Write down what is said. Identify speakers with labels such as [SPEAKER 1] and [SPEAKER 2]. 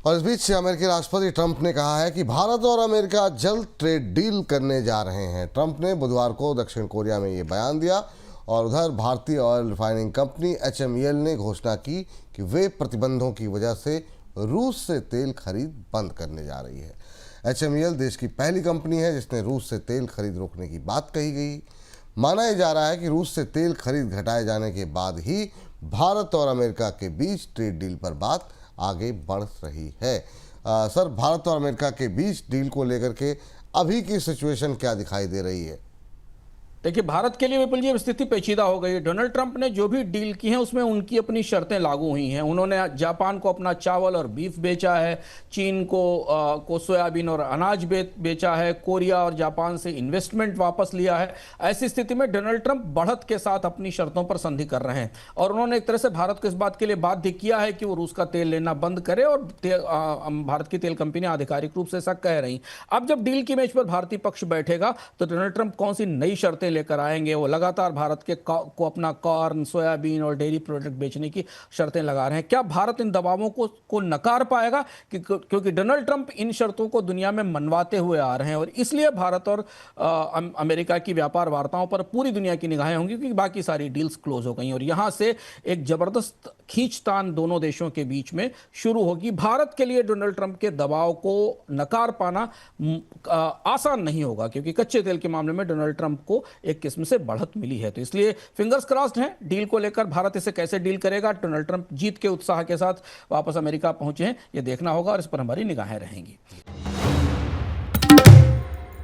[SPEAKER 1] और इस बीच अमेरिकी राष्ट्रपति ट्रंप ने कहा है कि भारत और अमेरिका जल्द ट्रेड डील करने जा रहे हैं। ट्रंप ने बुधवार को दक्षिण कोरिया में ये बयान दिया और उधर भारतीय ऑयल रिफाइनिंग कंपनी HMEL ने घोषणा की कि वे प्रतिबंधों की वजह से रूस से तेल खरीद बंद करने जा रही है। HMEL देश की पहली कंपनी है जिसने रूस से तेल खरीद रोकने की बात कही गई। माना जा रहा है कि रूस से तेल खरीद घटाए जाने के बाद ही भारत और अमेरिका के बीच ट्रेड डील पर बात आगे बढ़ रही है। सर, भारत और अमेरिका के बीच डील को लेकर के अभी की सिचुएशन क्या दिखाई दे रही है?
[SPEAKER 2] देखिए, भारत के लिए विपुल जी स्थिति पेचीदा हो गई है। डोनाल्ड ट्रंप ने जो भी डील की हैं उसमें उनकी अपनी शर्तें लागू हुई हैं। उन्होंने जापान को अपना चावल और बीफ बेचा है, चीन को सोयाबीन और अनाज बेचा है, कोरिया और जापान से इन्वेस्टमेंट वापस लिया है। ऐसी स्थिति में डोनाल्ड ट्रंप बढ़त के साथ अपनी शर्तों पर संधि कर रहे हैं और उन्होंने एक तरह से भारत को इस बात के लिए बाध्य किया है कि वो रूस का तेल लेना बंद करे और भारत की तेल कंपनियां आधिकारिक रूप से ऐसा कह रही। अब जब डील की मेज पर भारतीय पक्ष बैठेगा तो डोनाल्ड ट्रंप कौन सी नई शर्तें लेकर आएंगे। वो लगातार भारत को अपना कॉर्न, सोयाबीन और डेयरी प्रोडक्ट बेचने की शर्तें लगा रहे हैं। क्या भारत इन दबावों को नकार पाएगा? क्योंकि डोनाल्ड ट्रंप इन शर्तों को दुनिया में मनवाते हुए आ रहे हैं और इसलिए भारत और अमेरिका की व्यापार वार्ताओं पर पूरी दुनिया की निगाहें होंगी क्योंकि बाकी सारी डील्स क्लोज हो गई और यहां से एक जबरदस्त खींचतान दोनों देशों के बीच में शुरू होगी। भारत के लिए डोनाल्ड ट्रंप के दबाव को नकार पाना आसान नहीं होगा क्योंकि कच्चे तेल के मामले में डोनाल्ड ट्रंप को एक किस्म से बढ़त मिली है। तो इसलिए फिंगर्स क्रॉस्ड हैं डील को लेकर। भारत इसे कैसे डील करेगा? डोनाल्ड ट्रंप जीत के उत्साह के साथ वापस अमेरिका पहुंचे हैं, यह देखना होगा और इस पर हमारी निगाहें रहेंगी।